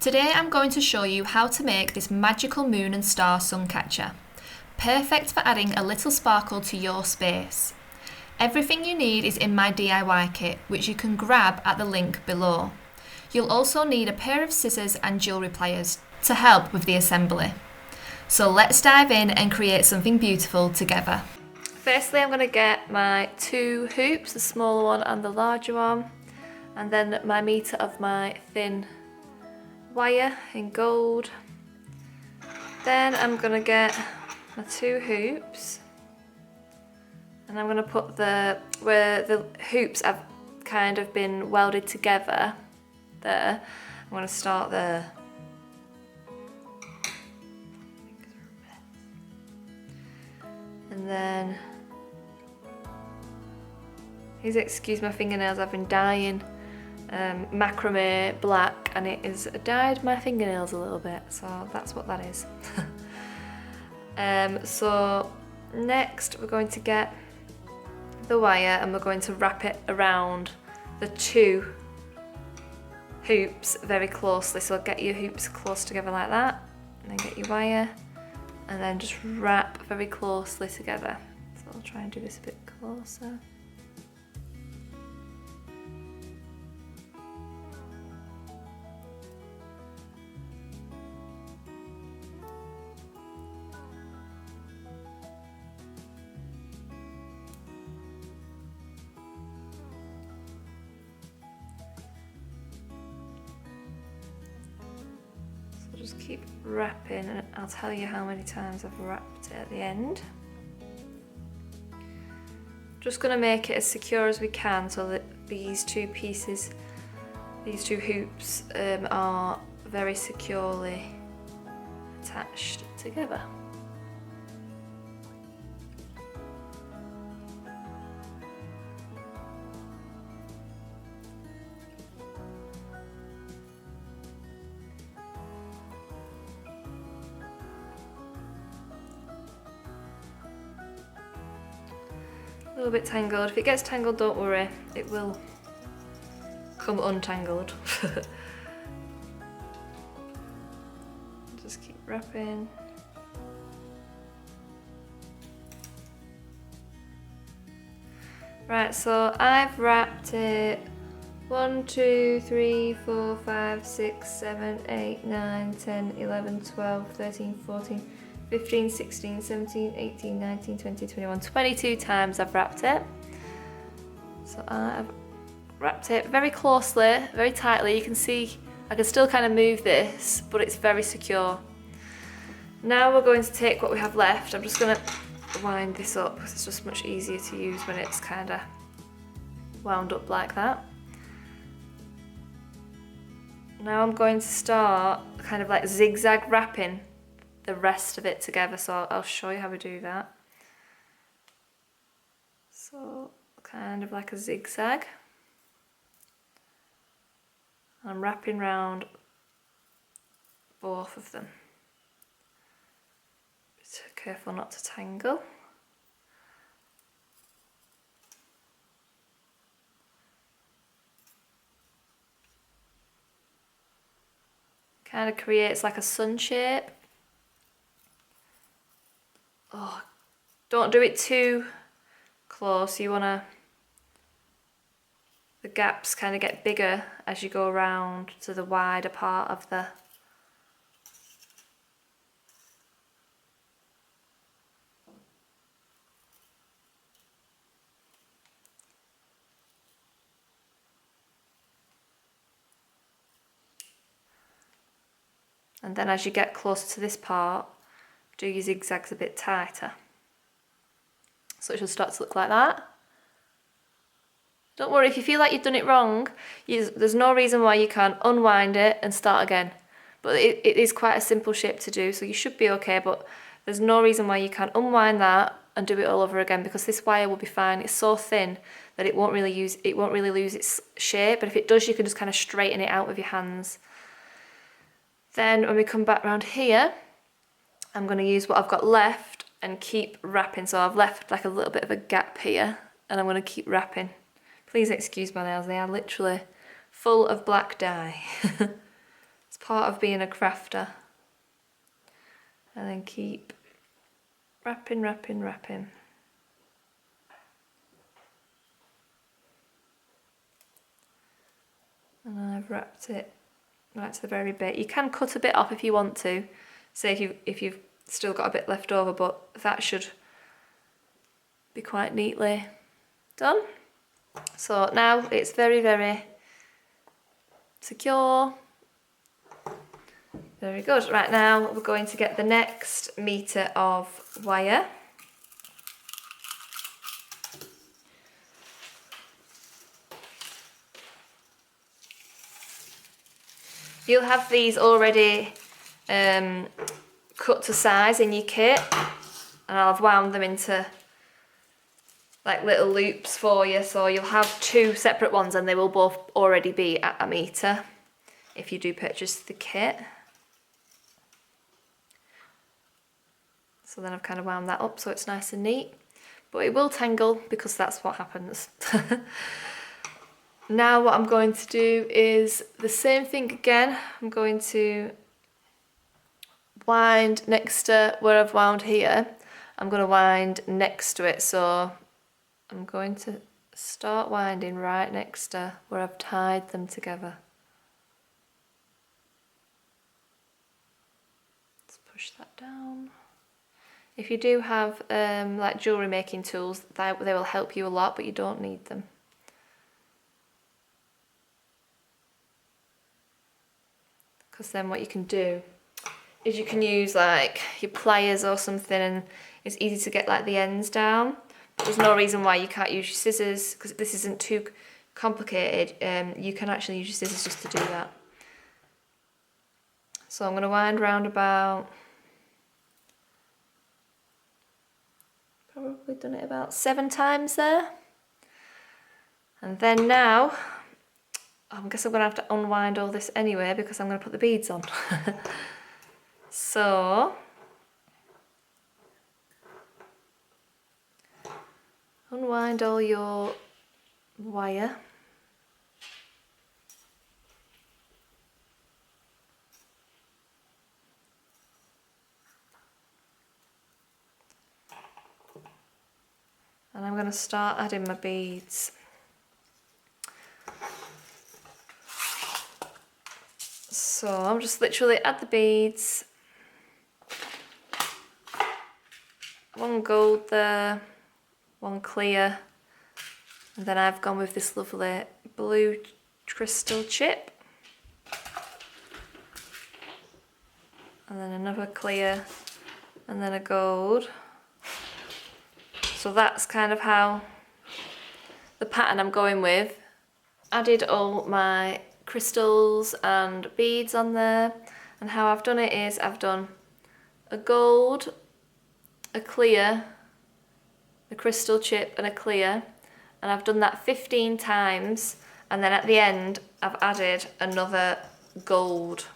Today I'm going to show you how to make this magical moon and star sun catcher. Perfect for adding a little sparkle to your space. Everything you need is in my DIY kit, which you can grab at the link below. You'll also need a pair of scissors and jewellery pliers to help with the assembly. So let's dive in and create something beautiful together. Firstly, I'm going to get my two hoops, the smaller one and the larger one, and then my meter of my thin wire in gold. Then I'm going to get my two hoops, and I'm going to put where the hoops have kind of been welded together there, I'm going to start there. And then, please excuse my fingernails, I've been dyeing macrame black and it has dyed my fingernails a little bit, so that's what that is. So next we're going to get the wire and we're going to wrap it around the two hoops very closely. So get your hoops close together like that, and then get your wire and then just wrap very closely together. So I'll try and do this a bit closer. Just keep wrapping and I'll tell you how many times I've wrapped it at the end. Just going to make it as secure as we can so that these two pieces, these two hoops are very securely attached together. A little bit tangled. If it gets tangled, don't worry, it will come untangled. Just keep wrapping. Right, so I've wrapped it 1, 2, 3, 4, 5, 6, 7, 8, 9, 10, 11, 12, 13, 14, 15, 16, 17, 18, 19, 20, 21, 22 times I've wrapped it. So I've wrapped it very closely, very tightly. You can see I can still kind of move this, but it's very secure. Now we're going to take what we have left. I'm just going to wind this up because it's just much easier to use when it's kind of wound up like that. Now I'm going to start kind of like zigzag wrapping the rest of it together, so I'll show you how we do that. So kind of like a zigzag. I'm wrapping round both of them. Just careful not to tangle. Kind of creates like a sun shape. Oh, don't do it too close. You want the gaps kind of get bigger as you go around to the wider part of the and then as you get closer to this part, do your zigzags a bit tighter. So it should start to look like that. Don't worry, if you feel like you've done it wrong, there's no reason why you can't unwind it and start again. But it is quite a simple shape to do, so you should be okay, but there's no reason why you can't unwind that and do it all over again, because this wire will be fine. It's so thin that it won't really lose its shape, but if it does, you can just kind of straighten it out with your hands. Then when we come back round here, I'm going to use what I've got left and keep wrapping. So I've left like a little bit of a gap here and I'm going to keep wrapping. Please excuse my nails, they are literally full of black dye. It's part of being a crafter. And then keep wrapping, wrapping, wrapping. And then I've wrapped it right to the very bit. You can cut a bit off if you want to. Say if you've still got a bit left over, but that should be quite neatly done. So now it's very, very secure. Very good. Right, now we're going to get the next metre of wire. You'll have these already cut to size in your kit, and I'll have wound them into like little loops for you, so you'll have 2 separate ones and they will both already be at a metre if you do purchase the kit. So then I've kind of wound that up so it's nice and neat, but it will tangle because that's what happens. Now what I'm going to do is the same thing again. I'm going to wind next to where I've wound here. I'm going to wind next to it, so I'm going to start winding right next to where I've tied them together. Let's push that down. If you do have like jewellery making tools, they will help you a lot, but you don't need them. Because then what you can do is you can use like your pliers or something, and it's easy to get like the ends down. But there's no reason why you can't use your scissors, because this isn't too complicated. You can actually use your scissors just to do that. So I'm going to wind round about, probably done it about 7 times there. And then now, I guess I'm going to have to unwind all this anyway because I'm going to put the beads on. So, unwind all your wire. And I'm going to start adding my beads. So I'm just literally add the beads. 1 gold there, 1 clear, and then I've gone with this lovely blue crystal chip. And then another clear, and then a gold. So that's kind of how the pattern I'm going with. Added all my crystals and beads on there, and how I've done it is I've done a gold, a clear, a crystal chip and a clear, and I've done that 15 times, and then at the end I've added another gold.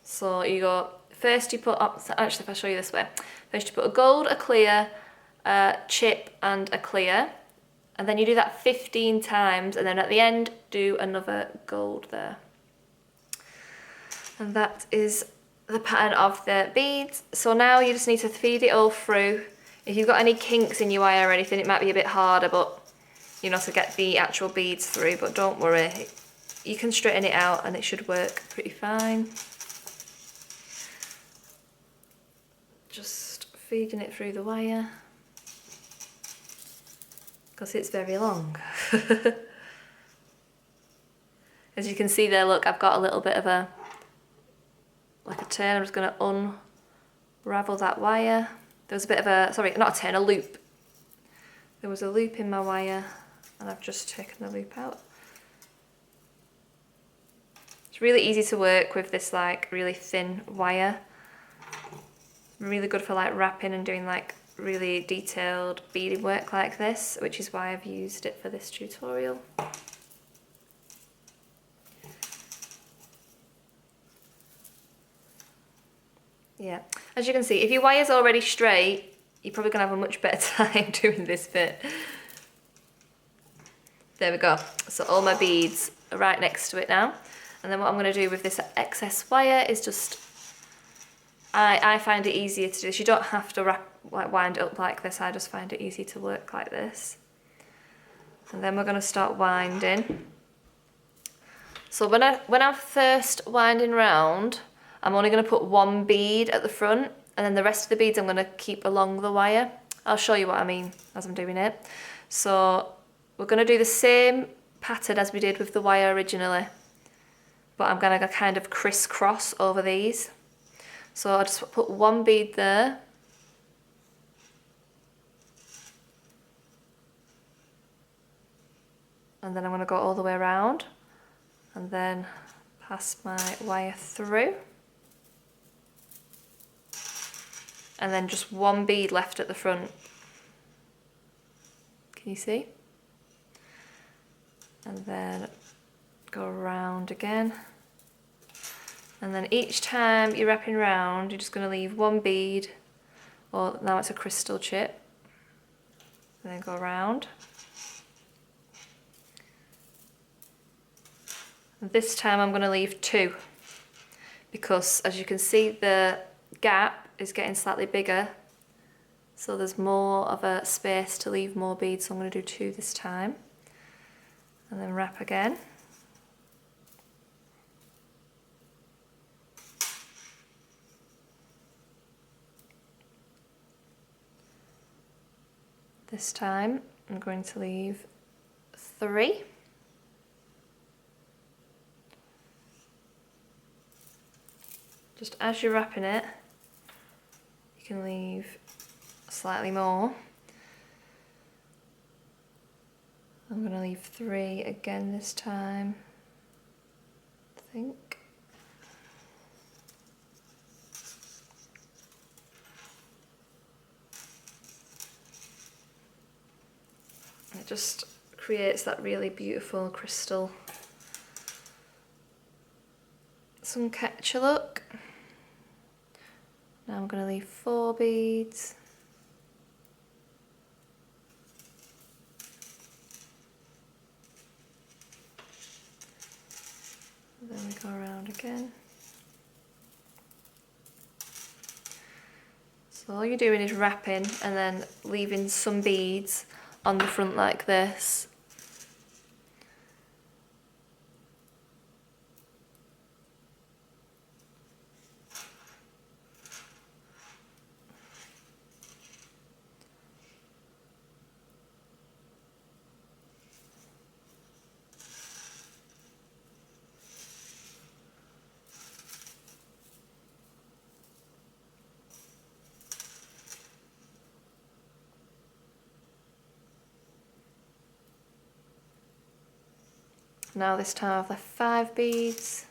So you go, first you put up, actually if I show you this way, first you put a gold, a clear, a chip and a clear, and then you do that 15 times, and then at the end do another gold there. And that is the pattern of the beads. So now you just need to feed it all through. If you've got any kinks in your wire or anything, it might be a bit harder, but you know, to get the actual beads through, but don't worry, you can straighten it out and it should work pretty fine. Just feeding it through the wire, because it's very long. As you can see there, look, I've got a little bit of a turn. I'm just going to unravel that wire. There was a bit of a, sorry, not a turn, a loop. There was a loop in my wire, and I've just taken the loop out. It's really easy to work with this like really thin wire. Really good for like wrapping and doing like really detailed beading work like this, which is why I've used it for this tutorial. Yeah, as you can see, if your wire's already straight, you're probably going to have a much better time doing this bit. There we go. So all my beads right next to it now. And then what I'm going to do with this excess wire is just, I find it easier to do this. You don't have to wind it up like this. I just find it easy to work like this. And then we're going to start winding. So when I'm first winding round, I'm only going to put one bead at the front, and then the rest of the beads I'm going to keep along the wire. I'll show you what I mean as I'm doing it. So we're going to do the same pattern as we did with the wire originally, but I'm going to kind of crisscross over these. So I'll just put one bead there. And then I'm going to go all the way around and then pass my wire through. And then just one bead left at the front. Can you see? And then go around again. And then each time you're wrapping round, you're just going to leave one bead, or now it's a crystal chip, and then go around. And this time I'm going to leave two, because as you can see the gap is getting slightly bigger, so there's more of a space to leave more beads, so I'm going to do two this time. And then wrap again. This time I'm going to leave three. Just as you're wrapping it, you can leave slightly more. I'm going to leave three again this time, I think. It just creates that really beautiful crystal Suncatcher look. Now I'm going to leave 4 beads. And then we go around again. So all you're doing is wrapping and then leaving some beads on the front like this. Now this time I've left 5 beads.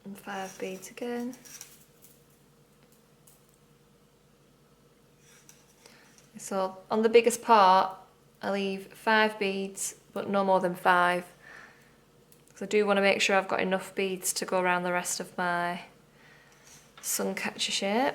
And 5 beads again. So on the biggest part I leave 5 beads, but no more than 5. So I do want to make sure I've got enough beads to go around the rest of my Suncatcher shape.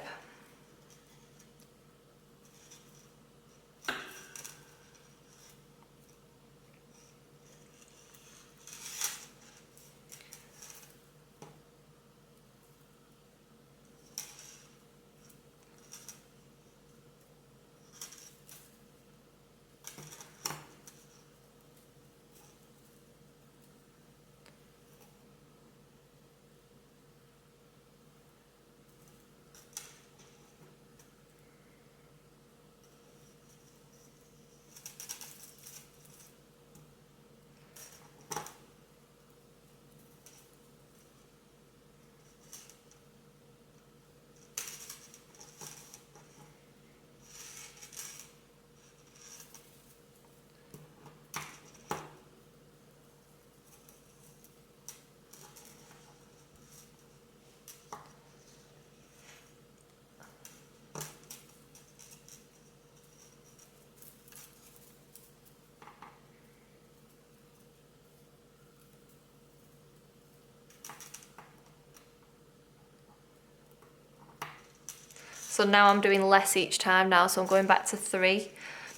So now I'm doing less each time now, so I'm going back to 3.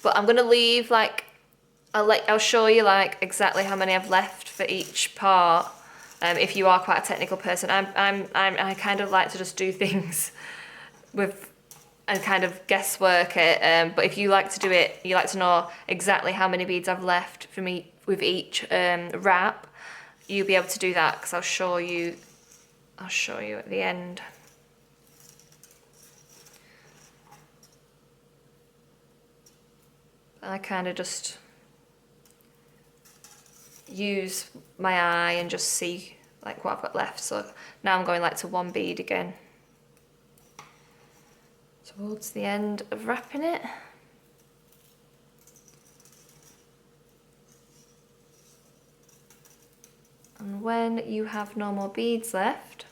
But I'm gonna leave like, I'll show you like exactly how many I've left for each part. If you are quite a technical person, I kind of like to just do things with and kind of guesswork it. But if you like to do it, you like to know exactly how many beads I've left for me with each wrap, you'll be able to do that because I'll show you at the end. I kind of just use my eye and just see like what I've got left. So now I'm going like to 1 bead again towards the end of wrapping it. And when you have no more beads left,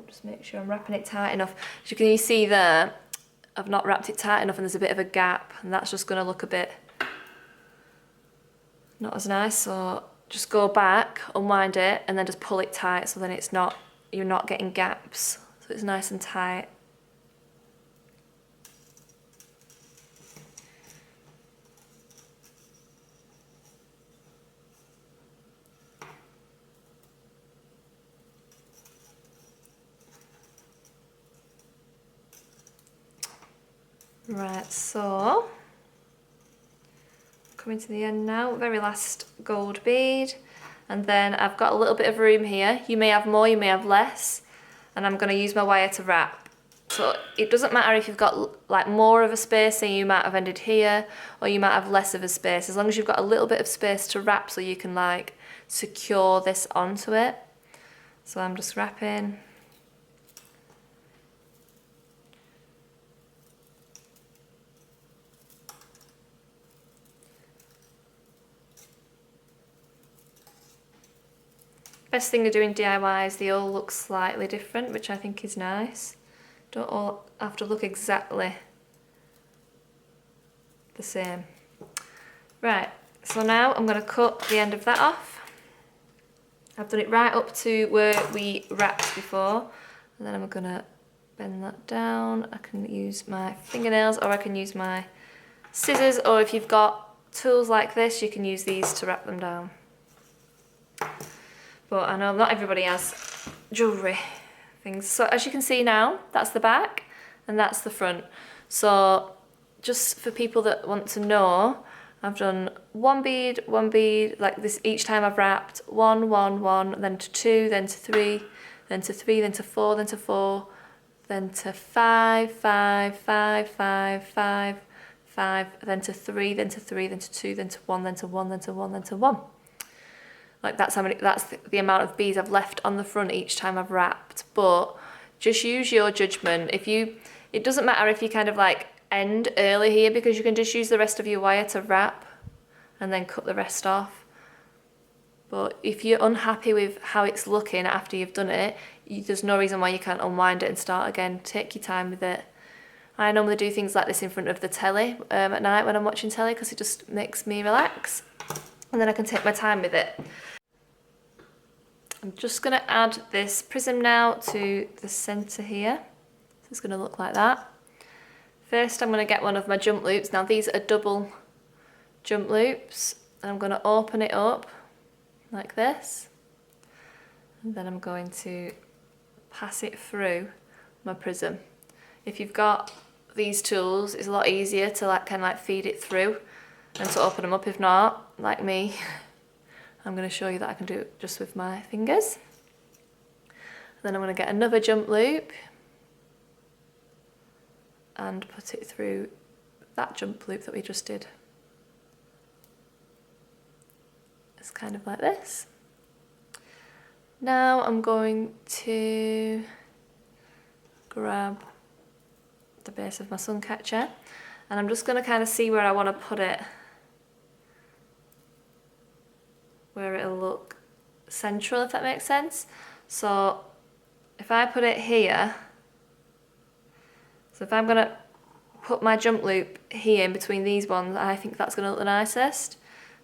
just make sure I'm wrapping it tight enough. As you can see there, I've not wrapped it tight enough and there's a bit of a gap, and that's just going to look a bit not as nice. So just go back, unwind it, and then just pull it tight so then you're not getting gaps. So it's nice and tight. Right, so coming to the end now, very last gold bead, and then I've got a little bit of room here. You may have more, you may have less, and I'm going to use my wire to wrap. So it doesn't matter if you've got like more of a space, so you might have ended here, or you might have less of a space, as long as you've got a little bit of space to wrap so you can like secure this onto it. So I'm just wrapping. Best thing of doing DIY is they all look slightly different, which I think is nice. Don't all have to look exactly the same. Right, so now I'm going to cut the end of that off. I've done it right up to where we wrapped before, and then I'm going to bend that down. I can use my fingernails or I can use my scissors, or if you've got tools like this, you can use these to wrap them down. But I know not everybody has jewellery things. So as you can see now, that's the back and that's the front. So just for people that want to know, I've done 1 bead, 1 bead, like this each time I've wrapped. 1, 1, 1, then to 2, then to 3, then to 3, then to 4, then to 4, then to 5, 5, 5, 5, 5, 5, then to 3, then to 3, then to 2, then to 1, then to 1, then to 1, then to 1. Like that's the amount of beads I've left on the front each time I've wrapped. But just use your judgment. It doesn't matter if you kind of like end early here, because you can just use the rest of your wire to wrap and then cut the rest off. But if you're unhappy with how it's looking after you've done it, there's no reason why you can't unwind it and start again. Take your time with it. I normally do things like this in front of the telly at night when I'm watching telly, because it just makes me relax. And then I can take my time with it. I'm just going to add this prism now to the centre here. So it's going to look like that. First I'm going to get one of my jump loops. Now these are double jump loops. And I'm going to open it up like this. And then I'm going to pass it through my prism. If you've got these tools, it's a lot easier to like kind of like feed it through and to open them up. If not, like me, I'm going to show you that I can do it just with my fingers. Then I'm going to get another jump loop and put it through that jump loop that we just did. It's kind of like this. Now I'm going to grab the base of my Suncatcher, and I'm just going to kind of see where I want to put it, where it'll look central, if that makes sense. So if I put it here, so if I'm going to put my jump loop here in between these ones, I think that's going to look the nicest.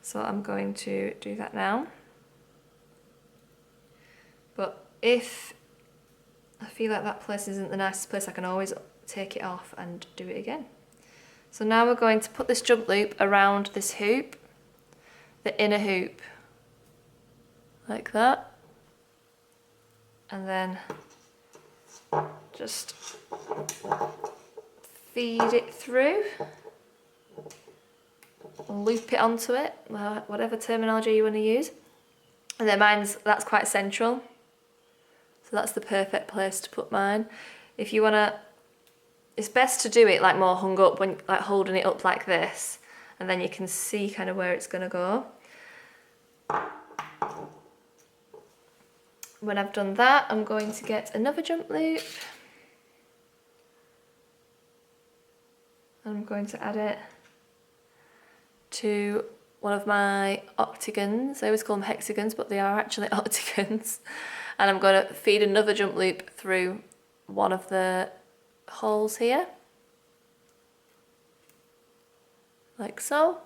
So I'm going to do that now. But if I feel like that place isn't the nicest place. I can always take it off and do it again. So now we're going to put this jump loop around this hoop, the inner hoop, like that. And then just feed it through, loop it onto it, whatever terminology you want to use. And then that's quite central. So that's the perfect place to put mine. If you want to, it's best to do it like more hung up, when like holding it up like this, and then you can see kind of where it's going to go. When I've done that, I'm going to get another jump loop. I'm going to add it to one of my octagons. I always call them hexagons, but they are actually octagons. And I'm going to feed another jump loop through one of the holes here, like so.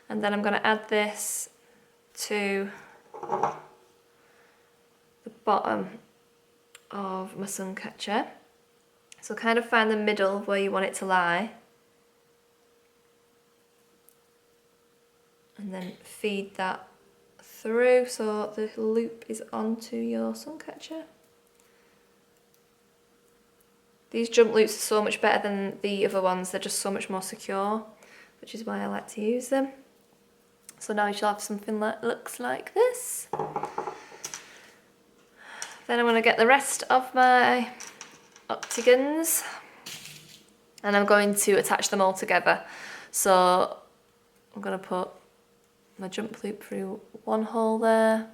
And then I'm going to add this to the bottom of my Suncatcher. So kind of find the middle where you want it to lie. And then feed that through so the loop is onto your Suncatcher. These jump loops are so much better than the other ones, they're just so much more secure, which is why I like to use them. So now you shall have something that looks like this. Then I'm going to get the rest of my octagons and I'm going to attach them all together. So I'm going to put my jump loop through one hole there,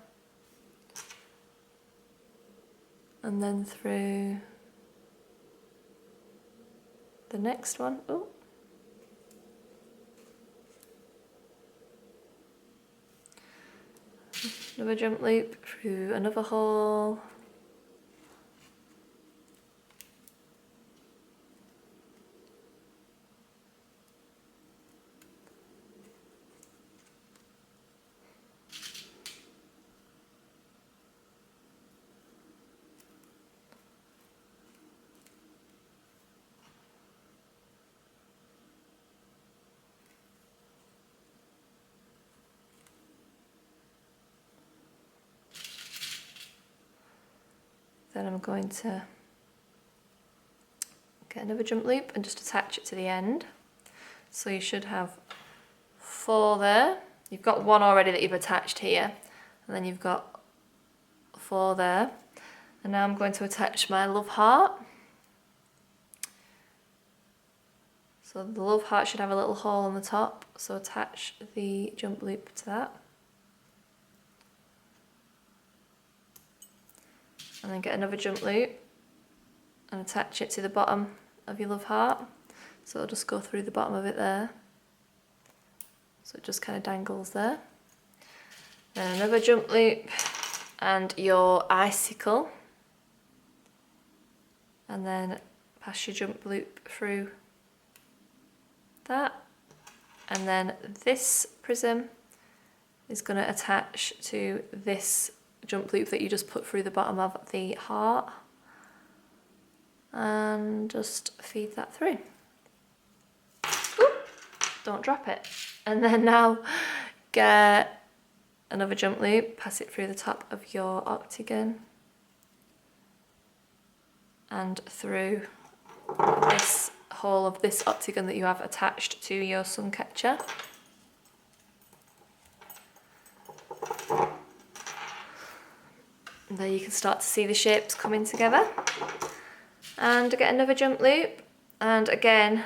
and then through the next one. Oh. Another jump loop through another hole. Then I'm going to get another jump loop and just attach it to the end. So you should have 4 there. You've got 1 already that you've attached here, and then you've got 4 there. And now I'm going to attach my love heart. So the love heart should have a little hole on the top, so attach the jump loop to that. And then get another jump loop and attach it to the bottom of your love heart. So it'll just go through the bottom of it there. So it just kind of dangles there. Then another jump loop and your icicle. And then pass your jump loop through that. And then this prism is going to attach to this jump loop that you just put through the bottom of the heart, and just feed that through. Ooh, don't drop it. And then now get another jump loop, pass it through the top of your octagon and through this hole of this octagon that you have attached to your Suncatcher. And there you can start to see the shapes coming together. And get another jump loop, and again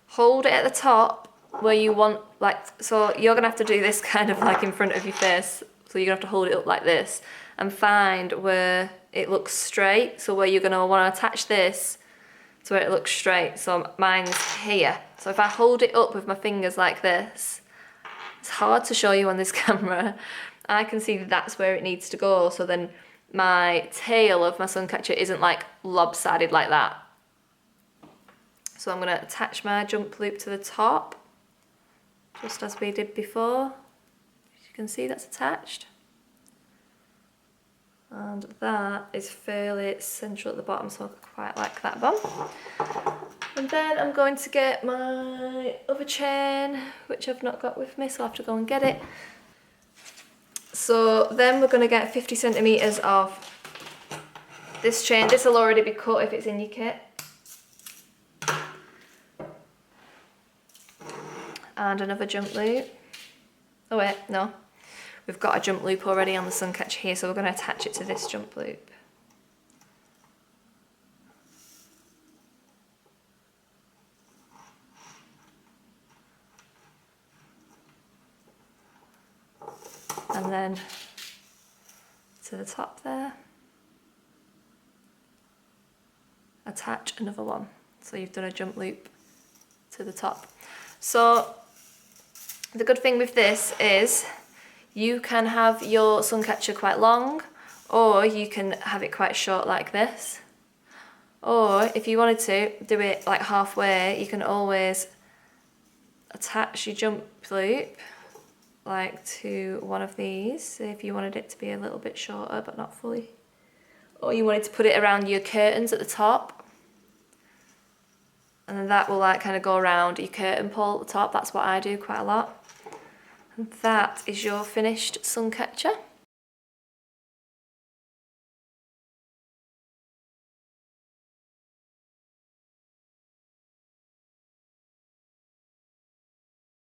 hold it at the top where you want, like, so you're gonna have to do this kind of like in front of your face, so you're gonna have to hold it up like this and find where it looks straight, so where you're gonna want to attach this to where it looks straight. So mine's here, so if I hold it up with my fingers like this, it's hard to show you on this camera, I can see that's where it needs to go, so then my tail of my Suncatcher isn't like lopsided like that. So I'm going to attach my jump loop to the top, just as we did before. As you can see, that's attached. And that is fairly central at the bottom, so I quite like that one. And then I'm going to get my other chain, which I've not got with me, so I'll have to go and get it. So then we're going to get 50 centimetres of this chain. This will already be cut if it's in your kit. And another jump loop. Oh wait, no. We've got a jump loop already on the Suncatcher here, so we're going to attach it to this jump loop. And then to the top there, attach another one. So you've done a jump loop to the top. So the good thing with this is you can have your Suncatcher quite long, or you can have it quite short like this. Or if you wanted to do it like halfway, you can always attach your jump loop like to one of these. So if you wanted it to be a little bit shorter but not fully. Or you wanted to put it around your curtains at the top. And then that will like kind of go around your curtain pole at the top. That's what I do quite a lot. And that is your finished Suncatcher.